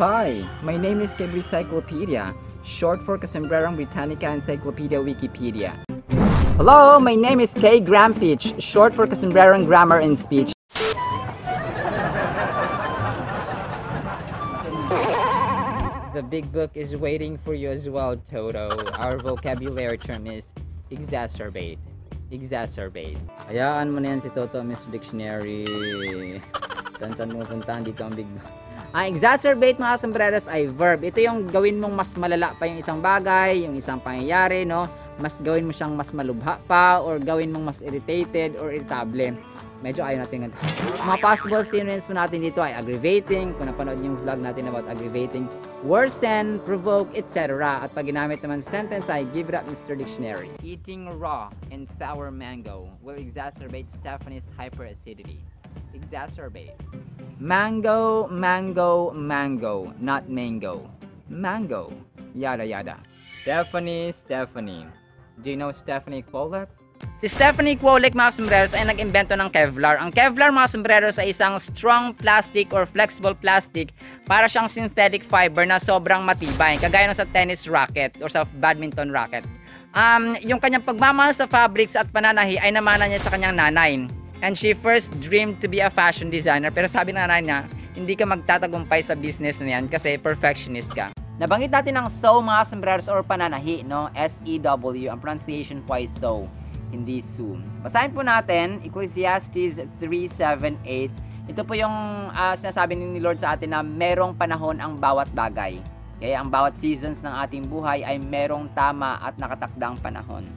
Hi, my name is Keb Encyclopedia, short for Casombrerang Britannica Encyclopedia Wikipedia. Hello, my name is K. Grampich, short for Casombrerang Grammar and Speech. The big book is waiting for you as well, Toto. Our vocabulary term is exacerbate. Exacerbate. Hayaan mo na yan si Toto, Miss Dictionary. Saan mo puntahan dito ang big book? Exacerbate mga sombreros ay verb. Ito yung gawin mong mas malala pa yung isang bagay, yung isang pangyayari, no? Mas gawin mo siyang mas malubha pa, or gawin mong mas irritated or irritable. Medyo ayaw natin ganito. Mga possible synonyms po natin dito ay aggravating, kung napanood yung vlog natin about aggravating, worsen, provoke, etc. At pag ginamit naman sa sentence ay give it up, Mr. Dictionary. Eating raw and sour mango will exacerbate Stephanie's hyperacidity. Exacerbate. Mango, mango, mango, not mango. Mango. Yada yada. Stephanie. Do you know Stephanie Kwolek? Si Stephanie Kwolek mga sombreros ay nag-imbento ng Kevlar. Ang Kevlar mga sombreros ay isang strong plastic or flexible plastic para siyang synthetic fiber na sobrang matibay. Kagaya ng sa tennis racket or sa badminton racket. Yung kanyang pagmamahal sa fabrics at pananahi ay namana niya sa kanyang nanay. And she first dreamed to be a fashion designer, pero sabi ng nanay niya, hindi ka magtatagumpay sa business na yan kasi perfectionist ka. Nabanggit natin ang sew mga sombreros or pananahi, no? S-E-W. Ang pronunciation po ay sew, hindi sue. Basahin po natin, Ecclesiastes 3:7-8. Ito po yung sinasabi ni Lord sa atin na merong panahon ang bawat bagay. Kaya ang bawat seasons ng ating buhay ay merong tama at nakatakdang panahon.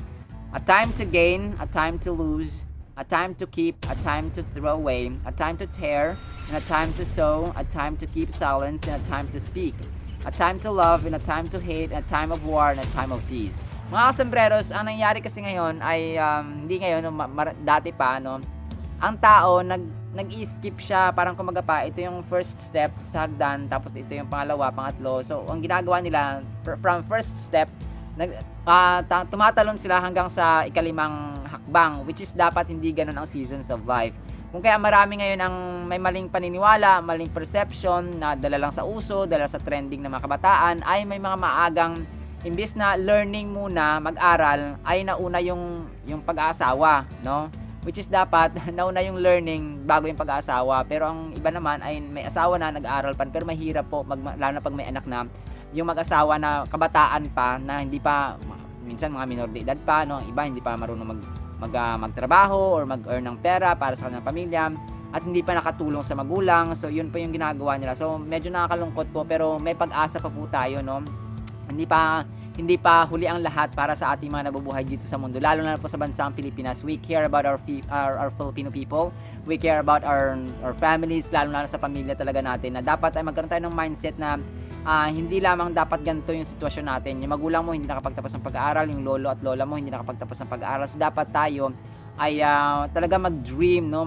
A time to gain, a time to lose, a time to keep, a time to throw away, a time to tear, and a time to sow, a time to keep silence, and a time to speak, a time to love, and a time to hate, and a time of war, and a time of peace. Mga sombreros, ang nangyari kasi ngayon ay, hindi ngayon, dati pa, no, ang tao, nag-i-skip siya, parang kumaga pa, ito yung first step sa hagdan, tapos ito yung pangalawa, pangatlo. So, ang ginagawa nila, from first step, tumatalon sila hanggang sa ikalimang hakbang, which is dapat hindi ganun ang seasons of life. Kung kaya marami ngayon ang may maling paniniwala, maling perception na dala lang sa uso, dala sa trending ng mga kabataan, ay may mga maagang imbis na learning muna, mag-aral, ay nauna yung pag-aasawa, no? Which is dapat nauna yung learning bago yung pag-aasawa. Pero ang iba naman ay may asawa na, nag-aaral pa, pero mahirap po lalo na pag may anak na, yung mag-asawa na kabataan pa na hindi pa, minsan mga minor de edad pa, no? Iba hindi pa marunong magtrabaho or mag-earn ng pera para sa kanilang pamilya at hindi pa nakatulong sa magulang. So yun po yung ginagawa nila. So medyo nakakalungkot po, pero may pag-asa pa po tayo, no? Hindi pa huli ang lahat para sa ating mga nabubuhay dito sa mundo, lalo na po sa bansang Pilipinas. We care about our Filipino people. We care about our families, lalo na sa pamilya talaga natin, na dapat ay magkaroon tayo ng mindset na hindi lamang dapat ganito yung sitwasyon natin. Yung magulang mo hindi nakapagtapos ng pag-aaral, yung lolo at lola mo hindi nakapagtapos ng pag-aaral. So dapat tayo ay talaga mag-dream, no?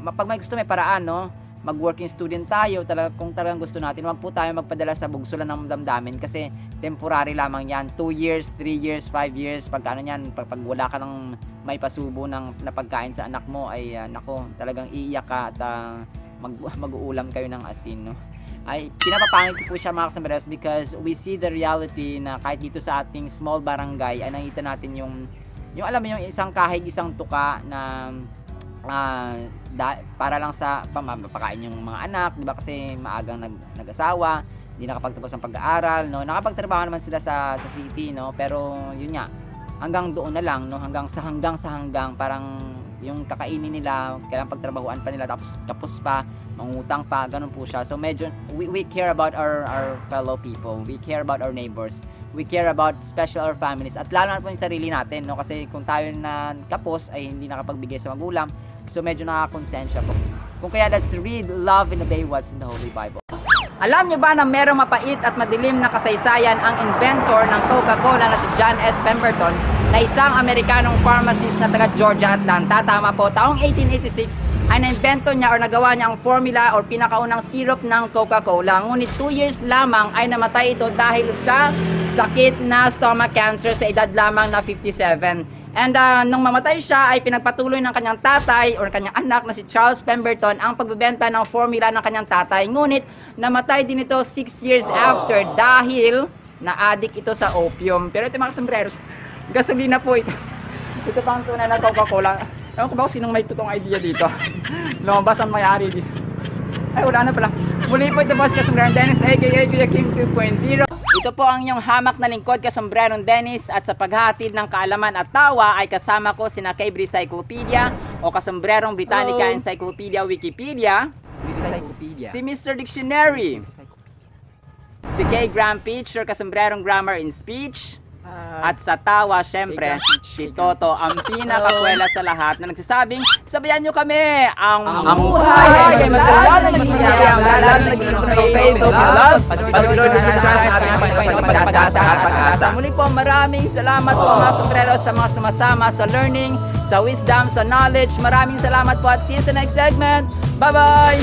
Pag may gusto, may paraan, no? Mag-working student tayo, talaga kung talagang gusto natin. Huwag po tayo magpadala sa bugsulan ng damdamin kasi temporary lamang yan. 2 years, 3 years, 5 years, pagkano yan, pag wala ka ng may pasubo na pagkain sa anak mo, ay nako, talagang iiyak ka at mag-uulam kayo ng asin, no? Ay pinapapangit po siya mga sombreros because we see the reality na kahit dito sa ating small barangay ay nakita natin yung alam mo yung isang kahig, isang tuka na para lang sa pamapakain yung mga anak, di ba? Kasi maagang nag-asawa, hindi nakapagtapos ng pag-aaral, no? Nakapagtrabaho naman sila sa city, no? Pero yun nga, hanggang doon na lang, no? Hanggang parang yung kakainin nila, kailangan pagtrabahuan pa nila, tapos pa mangutang pa, ganun po siya. So medyo we care about our fellow people, we care about our neighbors, we care about special our families, at lalo na po yung sarili natin, no? Kasi kung tayo na kapos ay hindi nakapagbigay sa magulang, so medyo nakakonsensya po. Kung kaya, let's read, love, and obey what's in the Holy Bible. Alam niyo ba na merong mapait at madilim na kasaysayan ang inventor ng Coca-Cola na si John S. Pemberton, na isang Amerikanong pharmacist na taga Georgia, Atlanta? Tama po, taong 1886 ay na-invento niya or nagawa niya ang formula or pinakaunang syrup ng Coca-Cola. Ngunit 2 years lamang ay namatay ito dahil sa sakit na stomach cancer sa edad lamang na 57. And nung mamatay siya ay pinagpatuloy ng kanyang tatay or kanyang anak na si Charles Pemberton ang pagbebenta ng formula ng kanyang tatay. Ngunit namatay din ito 6 years after dahil na-addict ito sa opium. Pero ito mga sombreros, gasolina po ito. Ito pa ang tunay na Coca-Cola. Ewan ko ba kung sinong may totoong idea dito. Lumabas ang may-ari dito. Ay, wala na pala. Muli po ito boss Kasombrerong Dennis aka Kuya Kim 2.0. Ito po ang inyong hamak na lingkod Kasombrerong Dennis, at sa paghatid ng kaalaman at tawa ay kasama ko sina Kay Cyclopedia o Kasombrerong Britannica Encyclopedia Wikipedia, si Mr. Dictionary, si Kay Grampich or Kasombrerong Grammar in Speech, at sa tawa, syempre, si Toto, ang pinakakwela sa lahat na nagsasabing, sabayan nyo kami, ang buhay ay masalanan ng ginagawa, masalanan ng ginagawa, pagsunod sa pag-asa. Muli po, maraming salamat po mga sombreros sa mga sumasama sa learning, sa wisdom, sa knowledge. Maraming salamat po at see you sa next segment. Bye-bye!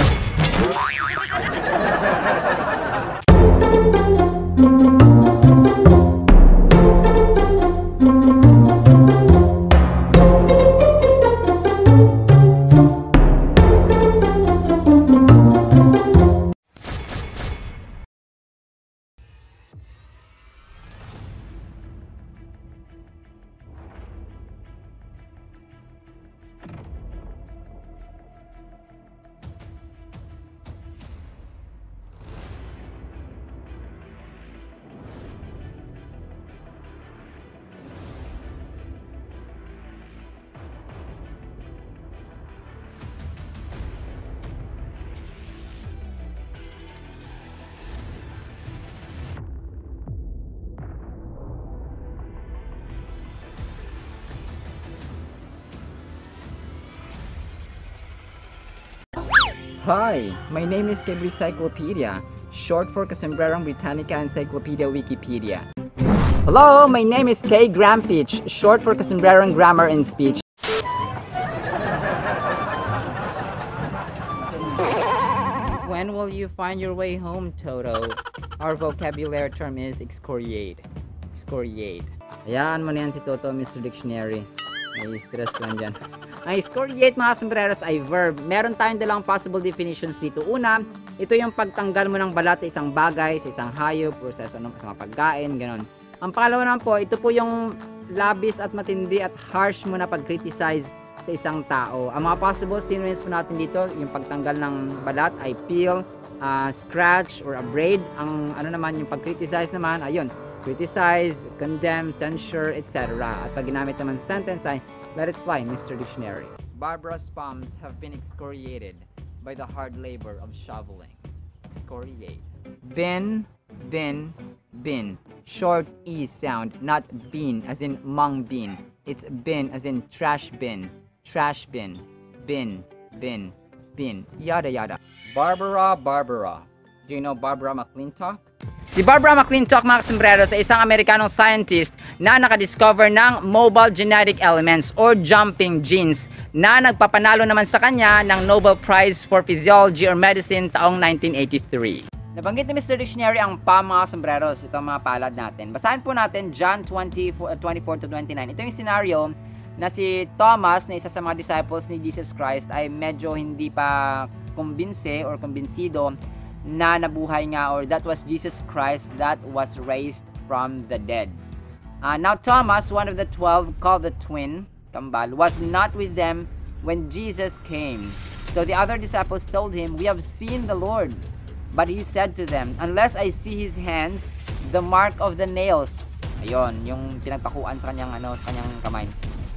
Hi, my name is Kay Cyclopedia, short for Kasombrerong Britannica Encyclopedia Wikipedia. Hello, my name is Kay Grampich, short for Kasombrerong Grammar and Speech. When will you find your way home, Toto? Our vocabulary term is excoriate. Excoriate. Ayan mo na yan si Toto, Mr. Dictionary. May stress lang dyan. Ang excoriate mga sombreros ay verb. Meron tayong dalang possible definitions dito. Una, ito yung pagtanggal mo ng balat sa isang bagay, sa isang hayop, or sa mga pagkain, gano'n. Ang pangalawa naman po, ito po yung labis at matindi at harsh mo na pag-criticize sa isang tao. Ang mga possible synonyms po natin dito, yung pagtanggal ng balat ay peel, scratch, or abrade. Ang ano naman, yung pag-criticize naman, ayun, criticize, condemn, censure, etc. At pag ginamit naman sa sentence ay let it fly, Mr. Dictionary. Barbara's palms have been excoriated by the hard labor of shoveling. Excoriate. Bin, bin, bin. Short E sound, not bean as in mung bean. It's bin as in trash bin. Trash bin. Bin, bin, bin. Yada yada. Barbara. Do you know Barbara McClintock? Si Barbara McClintock mga sombreros ay isang Amerikanong scientist na nakadiscover ng mobile genetic elements or jumping genes na nagpapanalo naman sa kanya ng Nobel Prize for Physiology or Medicine taong 1983. Nabanggit ni Mr. Dictionary ang palm mga sombreros, ito ang mga palad natin. Basahin po natin John 20:24-29. Ito yung scenario na si Thomas na isa sa mga disciples ni Jesus Christ ay medyo hindi pa kumbinse or kumbinsido na nabuhay nga, or that was Jesus Christ that was raised from the dead. Now Thomas, one of the 12, called the twin, kambal, was not with them when Jesus came. So the other disciples told him, "We have seen the Lord." But he said to them, "Unless I see his hands, the mark of the nails," ayun, yung pinagpakuan sa kanyang sa kanyang kamay,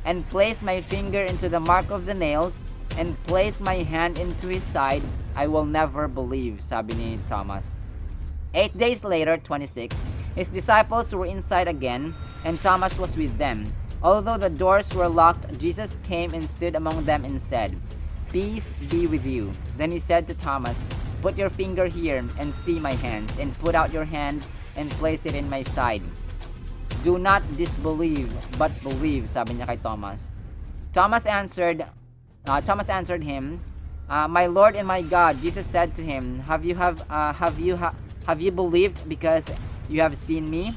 "and place my finger into the mark of the nails, and place my hand into his side, I will never believe," sabi ni Thomas. 8 days later, 26, his disciples were inside again, and Thomas was with them. Although the doors were locked, Jesus came and stood among them and said, "Peace be with you." Then he said to Thomas, "Put your finger here and see my hands, and put out your hand and place it in my side. Do not disbelieve, but believe," sabi niya kay Thomas. Thomas answered him, "My Lord and my God." Jesus said to him, Have you believed because you have seen me?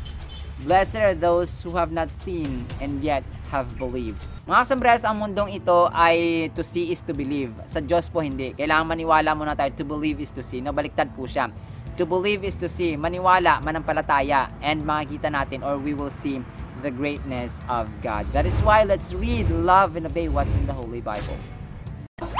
Blessed are those who have not seen and yet have believed. Mga sombreros, ang mundong ito ay to see is to believe. Sa Diyos po hindi. Kailangan maniwala muna tayo. To believe is to see. Nabaliktad po siya. To believe is to see. Maniwala, manampalataya, and makikita natin or we will see the greatness of God. That is why let's read, love, and obey what's in the Holy Bible.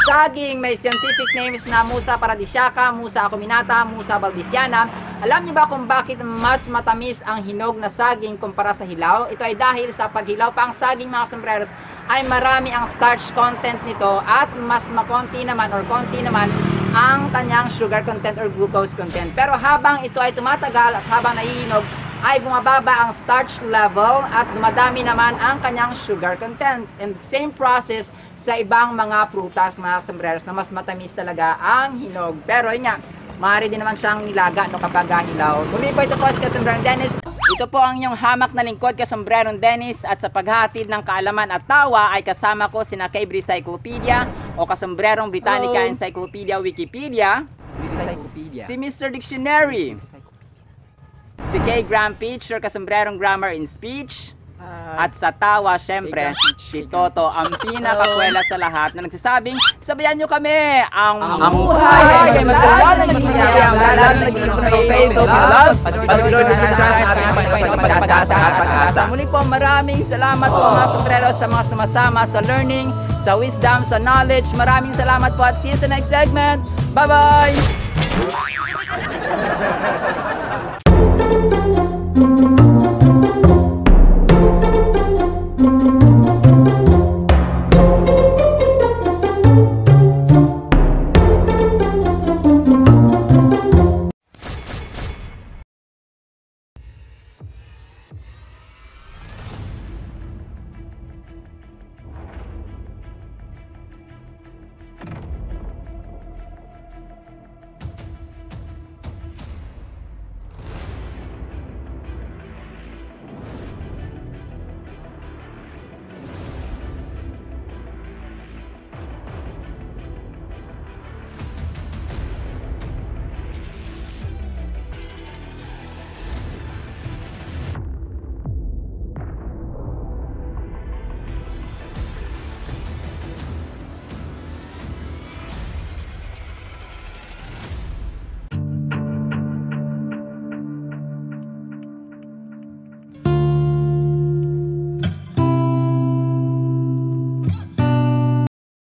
Saging, may scientific names na Musa paradisiaca, Musa acuminata, Musa baldisiana. Alam niyo ba kung bakit mas matamis ang hinog na saging kumpara sa hilaw? Ito ay dahil sa paghilaw pa ang saging, mga sombreros, ay marami ang starch content nito at mas makonti naman or konti naman ang kanyang sugar content or glucose content. Pero habang ito ay tumatagal at habang nahihinog, ay bumababa ang starch level at dumadami naman ang kanyang sugar content. And same process sa ibang mga prutas, mga sombreros, na mas matamis talaga ang hinog. Pero yun nga, maaari din naman siyang nilaga no, kapag hilaw. Muli po, ito po si Kasombrerong Dennis. Ito po ang inyong hamak na lingkod, Kasombrerong Dennis. At sa paghahatid ng kaalaman at tawa ay kasama ko si Cable Cyclopedia o Kasombrerong Britannica Encyclopedia Wikipedia, si Mr. Dictionary, si K. Graham Peach or Kasombrerong Grammar in Speech, at sa tawa, syempre, si Toto, ang pinakakwela sa lahat na nagsasabing, sabayan nyo kami, ang buhay ay masaya, naging masaya, ang lahat naging faith of love, at pag-Lord sa pag-asa. Muli po, maraming salamat po mga sombreros sa mga sumasama sa learning, sa wisdom, sa knowledge. Maraming salamat po at see you sa next segment. Bye-bye!